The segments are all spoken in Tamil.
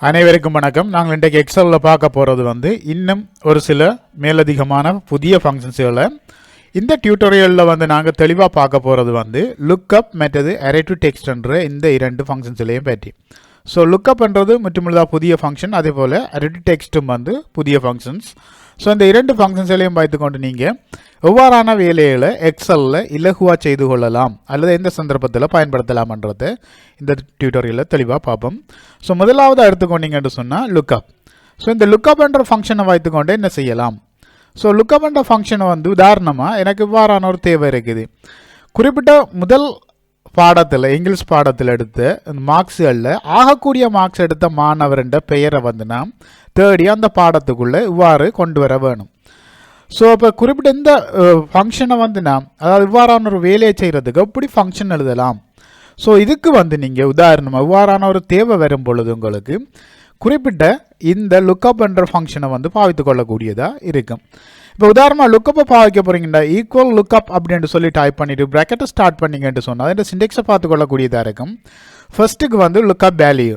அனைவருக்கும் வணக்கம். நாங்கள் இன்றைக்கு எக்ஸலில் பார்க்க போகிறது இன்னும் ஒரு சில மேலதிகமான புதிய ஃபங்க்ஷன்ஸ்களை இந்த டியூட்டோரியலில் நாங்கள் தெளிவாக பார்க்க போகிறது லுக்கப் மற்றது arraytotext என்ற இந்த இரண்டு ஃபங்க்ஷன்ஸ்லையும் பற்றி. ஸோ லுக்கப் என்றது முற்றுமுழுதாக புதிய ஃபங்க்ஷன், அதே போல் arraytotext புதிய ஃபங்க்ஷன்ஸ். ஸோ இந்த இரண்டு ஃபங்க்ஷன்ஸ்லையும் வைத்துக்கொண்டு நீங்கள் எவ்வாறான வேலைகளை எக்ஸலில் இலகுவாக செய்து கொள்ளலாம் அல்லது எந்த சந்தர்ப்பத்தில் பயன்படுத்தலாம்ன்றதை இந்த டியூட்டோரியலில் தெளிவாக பார்ப்போம். ஸோ முதலாவது எடுத்துக்கொண்டீங்கன்னு சொன்னால் லுக்கப். ஸோ இந்த லுக்கப் என்ற ஃபங்க்ஷனை வைத்துக்கொண்டு என்ன செய்யலாம்? ஸோ லுக்கப் என்ற ஃபங்க்ஷனை உதாரணமாக எனக்கு இவ்வாறான ஒரு தேவை இருக்குது. குறிப்பிட்ட முதல் பாடத்தில் இங்கிலீஷ் பாடத்தில் எடுத்த மார்க்ஸுகளில் ஆகக்கூடிய மார்க்ஸ் எடுத்த மாணவர்ன்ற பெயரை நாம் தேடி அந்த பாடத்துக்குள்ளே இவ்வாறு கொண்டு வர வேணும். ஸோ இப்போ குறிப்பிட்ட இந்த ஃபங்க்ஷனை நாம் அதாவது இவ்வாறான ஒரு வேலையை செய்கிறதுக்கு எப்படி ஃபங்க்ஷன் எழுதலாம்? ஸோ இதுக்கு நீங்கள் உதாரணமாக இவ்வாறான ஒரு தேவை வரும் பொழுது உங்களுக்கு குறிப்பிட்ட இந்த லுக்கப் என்ற ஃபங்க்ஷனை பாவித்து கொள்ளக்கூடியதாக இருக்கும். இப்போ உதாரணமாக லுக்கப்பை பாவிக்க போகிறீங்கன்னா ஈக்குவல் லுக்கப் அப்படின்னு சொல்லி டைப் பண்ணிவிட்டு ப்ராக்கெட்டை ஸ்டார்ட் பண்ணிங்கன்னு சொன்னால் அதில் சிண்டெக்ஸை பார்த்து கொள்ளக்கூடியதாக இருக்கும். ஃபர்ஸ்ட்டுக்கு லுக்கப் வேல்யூ,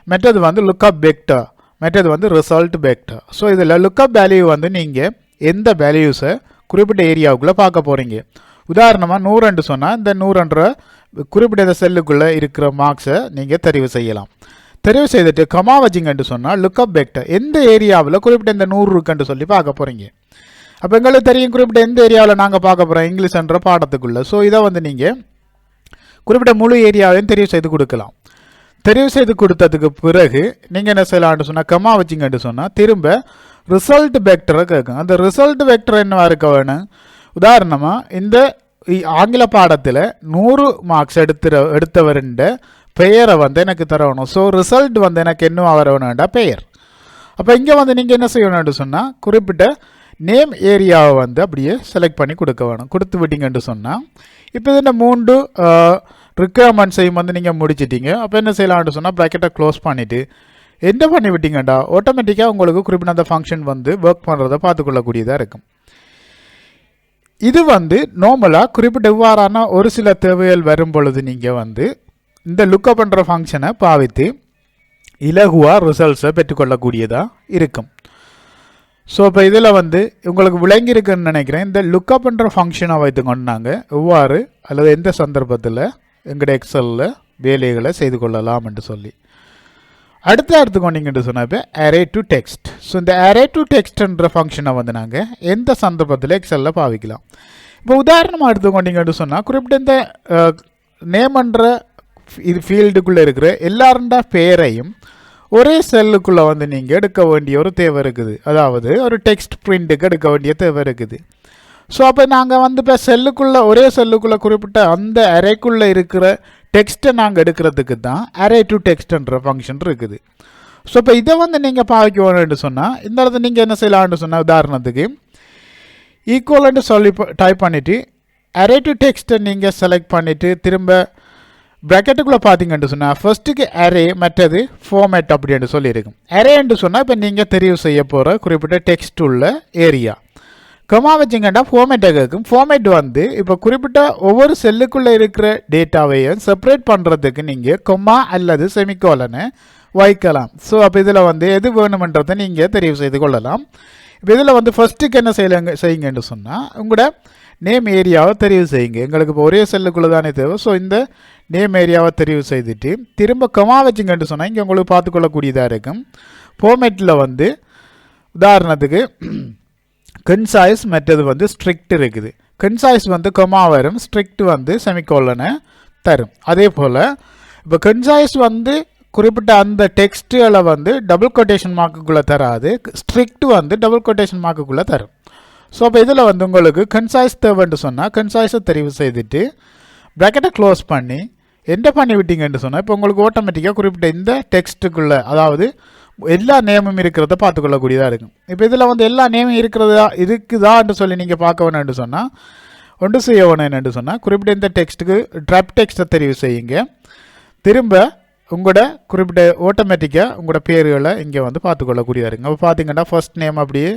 மெத்தது லுக்கப் வெக்டர், மெத்தது ரிசல்ட் வெக்டர். ஸோ இதில் லுக்கப் வேல்யூ நீங்கள் எந்த வேல்யூஸை குறிப்பிட்ட ஏரியாவுக்குள்ளே பார்க்க போகிறீங்க. உதாரணமாக 100 சொன்னால் இந்த 100 குறிப்பிட்ட செல்லுக்குள்ளே இருக்கிற மார்க்ஸை நீங்கள் தெரிவு செய்யலாம். தெரிவு செய்துட்டு கமா வச்சிங்கன்னு சொன்னால் லுக்கப் வெக்டர் எந்த ஏரியாவில் குறிப்பிட்ட இந்த 100 இருக்குன்னு சொல்லி பார்க்க போகிறீங்க. அப்போ எங்களுக்கு தெரியும் குறிப்பிட்ட எந்த ஏரியாவில் நாங்கள் பார்க்க போகிறோம் இங்கிலீஷ் என்ற பாடத்துக்குள்ளே. ஸோ இதை நீங்கள் குறிப்பிட்ட முழு ஏரியாவையும் தெரிவு செய்து கொடுக்கலாம். தெரிவு செய்து கொடுத்ததுக்கு பிறகு நீங்கள் என்ன செய்யலாம்னு சொன்னால் கமா வச்சிங்கன்னு சொன்னால் திரும்ப ரிசல்ட் வெக்டரை கேட்கும். அந்த ரிசல்ட் வெக்டர் என்னவா இருக்க வேணும்? உதாரணமாக இந்த ஆங்கில பாடத்தில் 100 மார்க்ஸ் எடுத்தவருண்ட பெயரை எனக்கு தரணும். ஸோ ரிசல்ட் எனக்கு என்னவா வர வேணும்டா பெயர். அப்போ இங்கே நீங்கள் என்ன செய்யணும்னு சொன்னால் குறிப்பிட்ட நேம் ஏரியாவை அப்படியே செலக்ட் பண்ணி கொடுக்க வேணும். கொடுத்து விட்டீங்கன்னு சொன்னால் இப்போ இந்த 3 ரிக்குவயர்மெண்ட்ஸையும் நீங்கள் முடிச்சிட்டீங்க. அப்போ என்ன செய்யலாம்னு சொன்னால் ப்ராக்கெட்டை க்ளோஸ் பண்ணிவிட்டு என்ன பண்ணி விட்டீங்கண்டா ஆட்டோமேட்டிக்காக உங்களுக்கு குறிப்பிட்ட அந்த ஃபங்க்ஷன் ஒர்க் பண்ணுறதை பார்த்துக்கொள்ளக்கூடியதாக இருக்கும். இது நார்மலாக குறிப்பிட்ட இவ்வாறான ஒரு சில தேவைகள் வரும் பொழுது நீங்கள் இந்த லுக்கப் பண்ணுற ஃபங்க்ஷனை பாவித்து இலகுவாக ரிசல்ட்ஸை பெற்றுக்கொள்ளக்கூடியதாக இருக்கும். ஸோ இப்போ இதில் உங்களுக்கு விளங்கியிருக்குன்னு நினைக்கிறேன். இந்த லுக்கப் பண்ணுற ஃபங்க்ஷனை வைத்துக்கொண்டு நாங்கள் எவ்வாறு அல்லது எந்த சந்தர்ப்பத்தில் எங்களுடைய எக்ஸலில் வேலைகளை செய்து கொள்ளலாம் என்று சொல்லி அடுத்து எடுத்துக்கொண்டீங்கன்னு சொன்னால் இப்போ arraytotext. ஸோ இந்த arraytotext ஃபங்க்ஷனை நாங்கள் எந்த சந்தர்ப்பத்தில் எக்ஸலில் பாவிக்கலாம். இப்போ உதாரணமாக எடுத்துக்கொண்டீங்கன்னு சொன்னால் குறிப்பிட்ட இந்த நேம்ன்ற இது ஃபீல்டுக்குள்ளே இருக்கிற எல்லாருண்ட பெயரையும் ஒரே செல்லுக்குள்ளே நீங்கள் எடுக்க வேண்டிய ஒரு தேவை இருக்குது. அதாவது ஒரு டெக்ஸ்ட் பிரிண்ட்டுக்கு எடுக்க வேண்டிய தேவை இருக்குது. ஸோ அப்போ நாங்கள் இப்போ செல்லுக்குள்ளே ஒரே செல்லுக்குள்ளே குறிப்பிட்ட அந்த அரேக்குள்ளே இருக்கிற டெக்ஸ்ட்டை நாங்கள் எடுக்கிறதுக்கு தான் arraytotext ஃபங்க்ஷன் இருக்குது. ஸோ இப்போ இதை நீங்கள் பாவிக்க வேணும்னு சொன்னால் இந்த இடத்துல நீங்கள் என்ன செய்யலாம்னு சொன்னால் உதாரணத்துக்கு ஈக்குவல்னு சொல்லி டைப் பண்ணிவிட்டு arraytotext நீங்கள் செலக்ட் பண்ணிவிட்டு திரும்ப ப்ராக்கெட்டுக்குள்ளே பார்த்தீங்கன்னு சொன்னால் ஃபர்ஸ்ட்டுக்கு அரே மற்றது ஃபார்மேட் அப்படின்னு சொல்லியிருக்கும். அரேன்னு சொன்னால் இப்போ நீங்கள் தெரிவு செய்ய போகிற குறிப்பிட்ட டெக்ஸ்ட் உள்ள ஏரியா. கமா வச்சிங்கன்னா ஃபார்மேட்டை கேட்கும். ஃபார்மேட் இப்போ குறிப்பிட்ட ஒவ்வொரு செல்லுக்குள்ளே இருக்கிற டேட்டாவையும் செப்பரேட் பண்ணுறதுக்கு நீங்கள் கொமா அல்லது செமிகோலனை வைக்கலாம். ஸோ அப்போ இதில் எது வேணுமென்றதை நீங்கள் தெரிவு செய்து கொள்ளலாம். இப்போ இதில் ஃபர்ஸ்ட்டுக்கு என்ன செய்யுங்கன்னு சொன்னால் உங்களோட நேம் ஏரியாவை தெரிவு செய்யுங்க. எங்களுக்கு இப்போ ஒரே செல்லுக்குள்ளே தானே தேவை. ஸோ இந்த நேம் ஏரியாவை தெரிவு செய்துட்டு திரும்ப கமா வச்சிங்கன்னு சொன்னால் இங்கே உங்களுக்கு பார்த்துக்கொள்ளக்கூடியதாக இருக்கும். ஃபார்மேட்டில் உதாரணத்துக்கு கன்சாய்ஸ் மற்றது ஸ்ட்ரிக்ட் இருக்குது. கன்சாய்ஸ் கொமா வரும், ஸ்ட்ரிக்ட் செமிகோலனை தரும். அதே போல் இப்போ கன்சாய்ஸ் குறிப்பிட்ட அந்த டெக்ஸ்ட்டுகளை டபுள் கொட்டேஷன் மார்க்குக்குள்ளே தராது, ஸ்ட்ரிக்ட் டபுள் கொட்டேஷன் மார்க்குக்குள்ளே தரும். ஸோ அப்போ இதில் உங்களுக்கு கன்சாய்ஸ் தேவைன்னு சொன்னால் கன்சாய்ஸை தெரிவு செய்துட்டு ப்ராக்கெட்டை க்ளோஸ் பண்ணி என்ன பண்ணி விட்டீங்கன்னு சொன்னால் இப்போ உங்களுக்கு ஆட்டோமேட்டிக்காக குறிப்பிட்ட இந்த டெக்ஸ்ட்டுக்குள்ளே அதாவது எல்லா நேமும் இருக்கிறத பார்த்துக்கொள்ளக்கூடியதாக இருக்கும். இப்போ இதில் எல்லா நேமும் இருக்குதான்னு சொல்லி நீங்கள் பார்க்க வேணும்னு சொன்னால் ஒன்று செய்ய வேணும்னு சொன்னால் குறிப்பிட்ட இந்த டெக்ஸ்ட்டுக்கு ட்ராப் டெக்ஸ்ட்டை தெரிவு செய்யுங்க. திரும்ப உங்களோட குறிப்பிட்ட ஆட்டோமேட்டிக்காக உங்களோட பேர்களை இங்கே பார்த்துக்கொள்ளக்கூடியதாக இருக்குங்க. அப்போ பார்த்தீங்கன்னா ஃபர்ஸ்ட் நேம் அப்படியே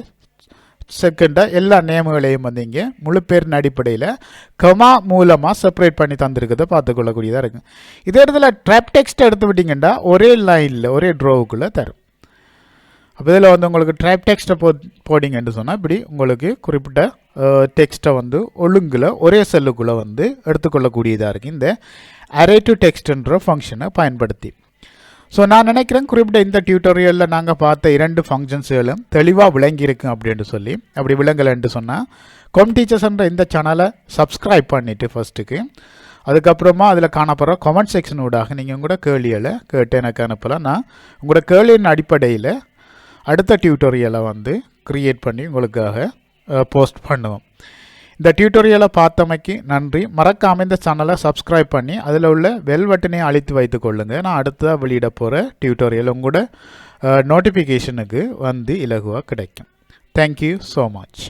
செகண்டாக எல்லா நேம்களையும் வந்து இங்கே முழு பேரின் அடிப்படையில் கமா மூலமாக செப்பரேட் பண்ணி தந்திருக்கிறத பார்த்துக்கொள்ளக்கூடியதாக இருக்குது. இதே இடத்துல ட்ராப் டெக்ஸ்ட் எடுத்து விட்டிங்கன்னா ஒரே லைனில் ஒரே ட்ரோவுக்குள்ளே தரும். அப்போ இதில் வந்து உங்களுக்கு ட்ராப் டெக்ஸ்ட்டை போடிங்கன்னு சொன்னால் இப்படி உங்களுக்கு குறிப்பிட்ட டெக்ஸ்ட்டை வந்து ஒழுங்கில் ஒரே செல்லுக்குள்ளே வந்து எடுத்துக்கொள்ளக்கூடியதாக இருக்குது இந்த Arraytotext ஃபங்க்ஷனை பயன்படுத்தி. ஸோ நான் நினைக்கிறேன் குறிப்பிட்ட இந்த டியூட்டோரியலில் நாங்கள் பார்த்த 2 ஃபங்க்ஷன்ஸுகளும் தெளிவாக விளங்கியிருக்கு அப்படின்னு சொல்லி. அப்படி விளங்கலைன்னு சொன்னால் Comtachers இந்த சேனலை சப்ஸ்கிரைப் பண்ணிவிட்டு ஃபஸ்ட்டுக்கு அதுக்கப்புறமா அதில் காணப்படுற கமெண்ட் செக்ஷன் ஊடாக நீங்கள் உங்களோட கேள்விகளை கேட்டு எனக்கு அனுப்பலாம். நான் உங்களோட கேள்வியின் அடிப்படையில் அடுத்த டியூட்டோரியலை வந்து க்ரியேட் பண்ணி உங்களுக்காக போஸ்ட் பண்ணுவோம். இந்த டியூட்டோரியலை பார்த்தமைக்கு நன்றி. மறக்காமல் இந்த சேனலை சப்ஸ்கிரைப் பண்ணி அதில் உள்ள பெல் பட்டனையும் அழுத்தி வைத்து கொள்ளுங்கள். நான் அடுத்ததாக வெளியிட போகிற டியூட்டோரியல் உங்களோட நோட்டிஃபிகேஷனுக்கு வந்து இலகுவாக கிடைக்கும். Thank you so much.